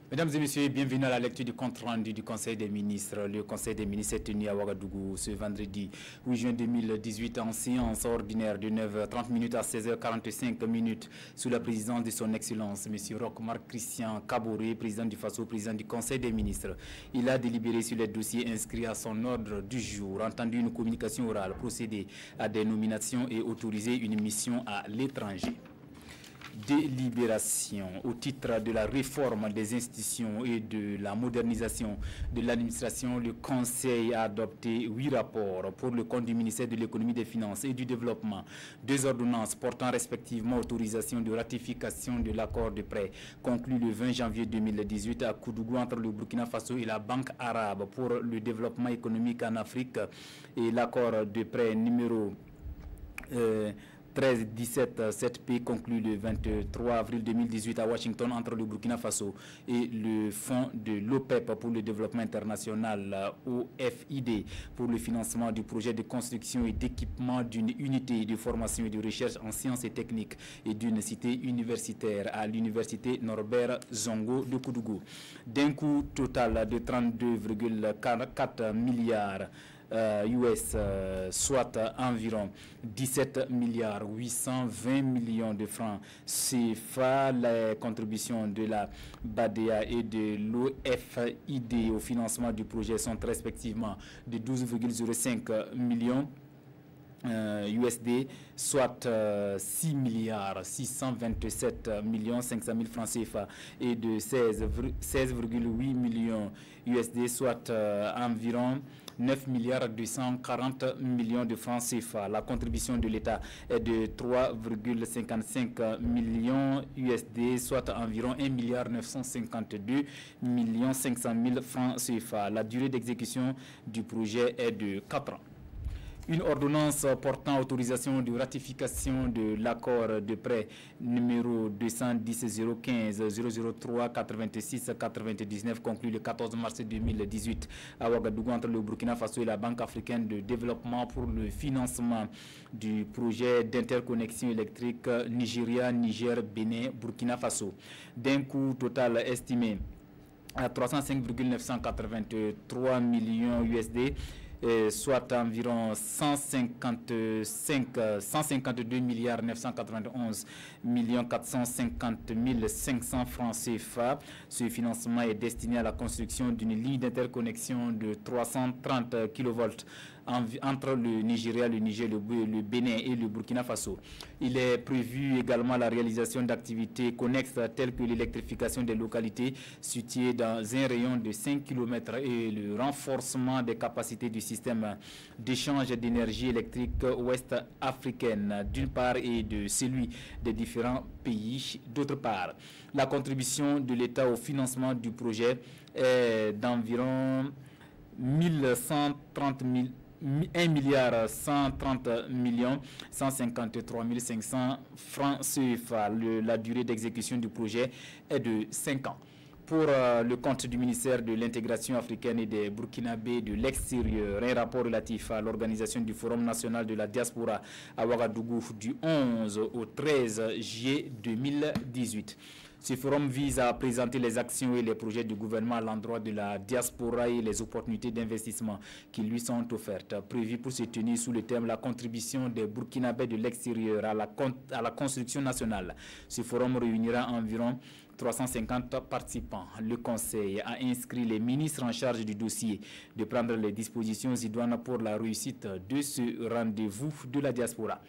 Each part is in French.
Mesdames et messieurs, bienvenue à la lecture du compte rendu du Conseil des ministres. Le Conseil des ministres est tenu à Ouagadougou ce vendredi 8 juin 2018 en séance ordinaire de 9h30 à 16h45 sous la présidence de son Excellence, M. Roch-Marc Christian Kaboré, président du FASO, président du Conseil des ministres. Il a délibéré sur les dossiers inscrits à son ordre du jour, entendu une communication orale, procédé à des nominations et autorisé une mission à l'étranger. Délibération au titre de la réforme des institutions et de la modernisation de l'administration, le Conseil a adopté 8 rapports pour le compte du ministère de l'économie, des finances et du développement, 2 ordonnances portant respectivement autorisation de ratification de l'accord de prêt conclu le 20 janvier 2018 à Koudougou entre le Burkina Faso et la Banque arabe pour le développement économique en Afrique et l'accord de prêt numéro 13-17 7P conclu le 23 avril 2018 à Washington entre le Burkina Faso et le Fonds de l'OPEP pour le développement international OFID pour le financement du projet de construction et d'équipement d'une unité de formation et de recherche en sciences et techniques et d'une cité universitaire à l'université Norbert Zongo de Koudougou. D'un coût total de 32,4 milliards US, soit environ 17 milliards 820 millions de francs CFA. Les contributions de la BADEA et de l'OFID au financement du projet sont respectivement de 12,05 millions USD, soit 6 milliards 627 millions 500 000 francs CFA et de 16,8 millions USD, soit environ 9 milliards 240 millions de francs CFA. La contribution de l'État est de 3,55 millions USD, soit environ 1 milliard 952 millions 500 000 francs CFA. La durée d'exécution du projet est de 4 ans. Une ordonnance portant autorisation de ratification de l'accord de prêt numéro 210-15-003-86-99 conclu le 14 mars 2018 à Ouagadougou entre le Burkina Faso et la Banque africaine de développement pour le financement du projet d'interconnexion électrique Nigeria-Niger-Bénin-Burkina Faso d'un coût total estimé à 305,983 millions USD, soit environ 152 milliards 991 millions 450 500 francs CFA. Ce financement est destiné à la construction d'une ligne d'interconnexion de 330 kV entre le Nigeria, le Niger, le Bénin et le Burkina Faso. Il est prévu également la réalisation d'activités connexes telles que l'électrification des localités situées dans un rayon de 5 km et le renforcement des capacités du système d'échange d'énergie électrique ouest-africaine d'une part et de celui des différents pays d'autre part. La contribution de l'État au financement du projet est d'environ 1 milliard 130 millions 153 500 francs CFA. La durée d'exécution du projet est de 5 ans. Pour le compte du ministère de l'intégration africaine et des Burkinabés de l'extérieur, un rapport relatif à l'organisation du Forum national de la diaspora à Ouagadougou du 11 au 13 juillet 2018. Ce forum vise à présenter les actions et les projets du gouvernement à l'endroit de la diaspora et les opportunités d'investissement qui lui sont offertes. Prévu pour se tenir sous le thème « La contribution des Burkinabés de l'extérieur à la construction nationale ». Ce forum réunira environ 350 participants. Le Conseil a inscrit les ministres en charge du dossier de prendre les dispositions idoines pour la réussite de ce rendez-vous de la diaspora.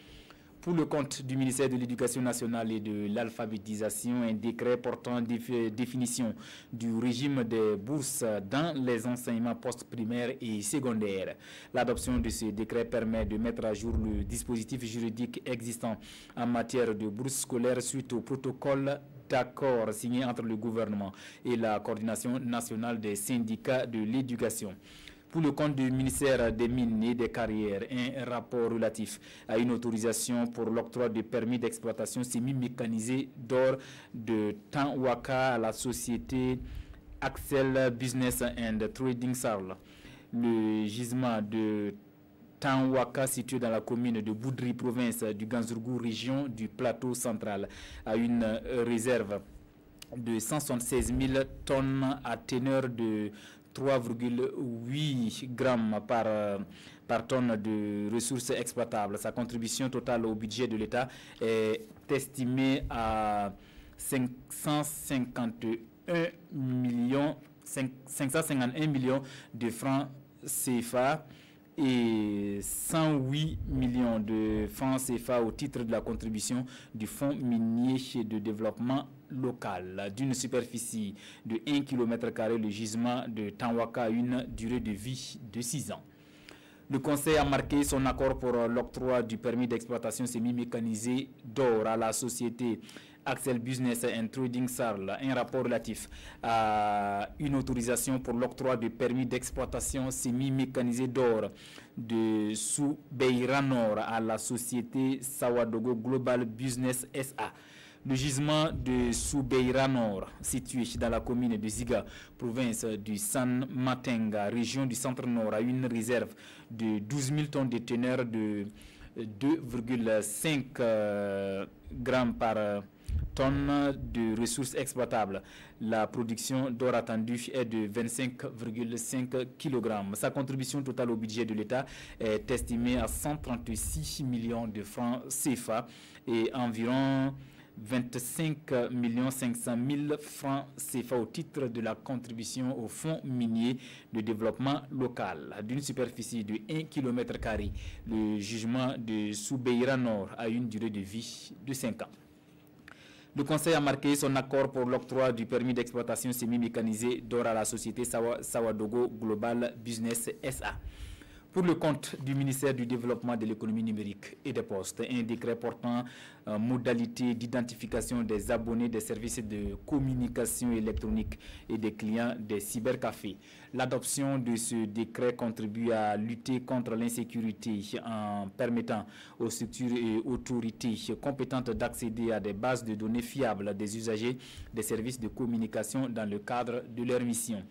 Pour le compte du ministère de l'Éducation nationale et de l'alphabétisation, un décret portant définition du régime des bourses dans les enseignements post-primaires et secondaires. L'adoption de ce décret permet de mettre à jour le dispositif juridique existant en matière de bourses scolaires suite au protocole d'accord signé entre le gouvernement et la coordination nationale des syndicats de l'éducation. Pour le compte du ministère des Mines et des Carrières, un rapport relatif à une autorisation pour l'octroi de permis d'exploitation semi-mécanisé d'or de Tanwaka à la société Axel Business and Trading Sarl. Le gisement de Tanwaka, situé dans la commune de Boudri, province du Ganzourgou, région du plateau central, a une réserve de 176 000 tonnes à teneur de 3,8 grammes par tonne de ressources exploitables. Sa contribution totale au budget de l'État est estimée à 551 millions de francs CFA et 108 millions de francs CFA au titre de la contribution du Fonds minier de développement local. D'une superficie de 1 km², le gisement de Tanwaka a une durée de vie de 6 ans. Le Conseil a marqué son accord pour l'octroi du permis d'exploitation semi-mécanisé d'or à la société Axel Business and Trading Sarl, un rapport relatif à une autorisation pour l'octroi de permis d'exploitation semi-mécanisé d'or de Soubeira Nord à la société Sawadogo Global Business SA. Le gisement de Soubeira Nord, situé dans la commune de Ziga, province du San Matenga, région du centre-nord, a une réserve de 12 000 tonnes de teneur de 2,5 grammes par tonnes de ressources exploitables. La production d'or attendue est de 25,5 kg. Sa contribution totale au budget de l'État est estimée à 136 millions de francs CFA et environ 25 500 000 francs CFA au titre de la contribution au Fonds minier de développement local. D'une superficie de 1 km², le jugement de Soubeira Nord a une durée de vie de 5 ans. Le Conseil a marqué son accord pour l'octroi du permis d'exploitation semi-mécanisé d'or à la société Sawadogo Global Business SA. Pour le compte du ministère du Développement de l'économie numérique et des postes, un décret portant modalité d'identification des abonnés des services de communication électronique et des clients des cybercafés. L'adoption de ce décret contribue à lutter contre l'insécurité en permettant aux structures et autorités compétentes d'accéder à des bases de données fiables des usagers des services de communication dans le cadre de leur mission.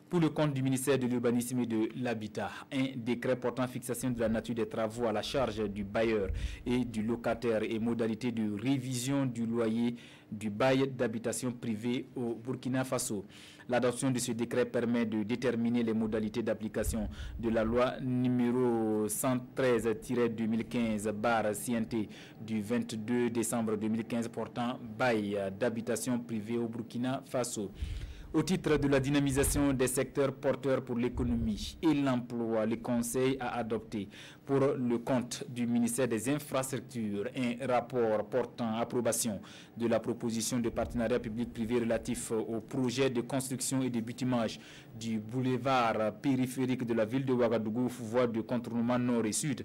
Pour le compte du ministère de l'Urbanisme et de l'Habitat, un décret portant fixation de la nature des travaux à la charge du bailleur et du locataire et modalités de révision du loyer du bail d'habitation privée au Burkina Faso. L'adoption de ce décret permet de déterminer les modalités d'application de la loi numéro 113-2015/CNT du 22 décembre 2015 portant bail d'habitation privée au Burkina Faso. Au titre de la dynamisation des secteurs porteurs pour l'économie et l'emploi, le Conseil a adopté pour le compte du ministère des Infrastructures un rapport portant approbation de la proposition de partenariat public-privé relatif au projet de construction et de bitumage du boulevard périphérique de la ville de Ouagadougou, voie de contournement nord et sud,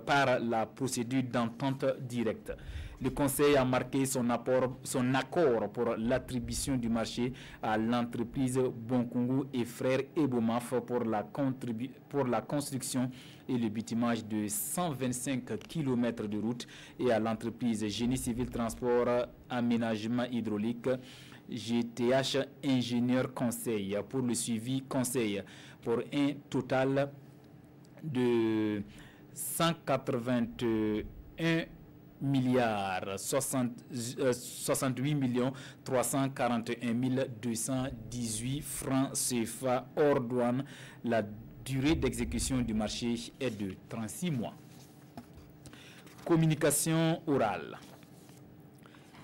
par la procédure d'entente directe. Le Conseil a marqué son accord pour l'attribution du marché à l'entreprise Bonkungu et Frères Ebomaf pour la construction et le bitumage de 125 km de route et à l'entreprise Génie Civil Transport Aménagement Hydraulique GTH Ingénieur Conseil pour le suivi conseil pour un total de 181 milliards 68 millions 341 218 francs CFA hors douane. La durée d'exécution du marché est de 36 mois. Communication orale.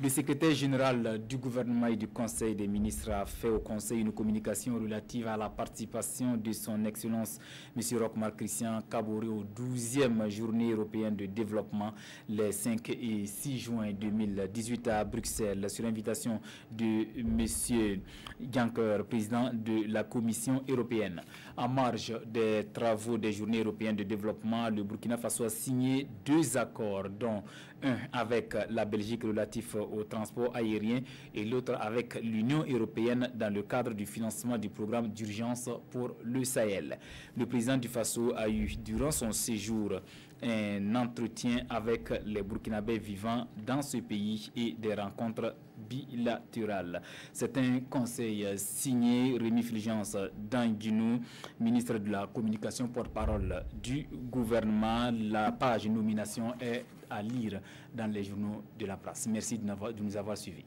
Le secrétaire général du gouvernement et du Conseil des ministres a fait au Conseil une communication relative à la participation de son Excellence M. Roch-Marc Christian Kaboré aux 12e journée européenne de développement les 5 et 6 juin 2018 à Bruxelles sur invitation de M. Juncker, président de la Commission européenne. En marge des travaux des journées européennes de développement, le Burkina Faso a signé 2 accords, dont un avec la Belgique relatif au transport aérien et l'autre avec l'Union européenne dans le cadre du financement du programme d'urgence pour le Sahel. Le président du Faso a eu durant son séjour un entretien avec les Burkinabés vivant dans ce pays et des rencontres bilatérale. C'est un conseil signé Rémi Fulgence Danguinou, ministre de la Communication, porte-parole du gouvernement. La page nomination est à lire dans les journaux de la place. Merci de nous avoir suivis.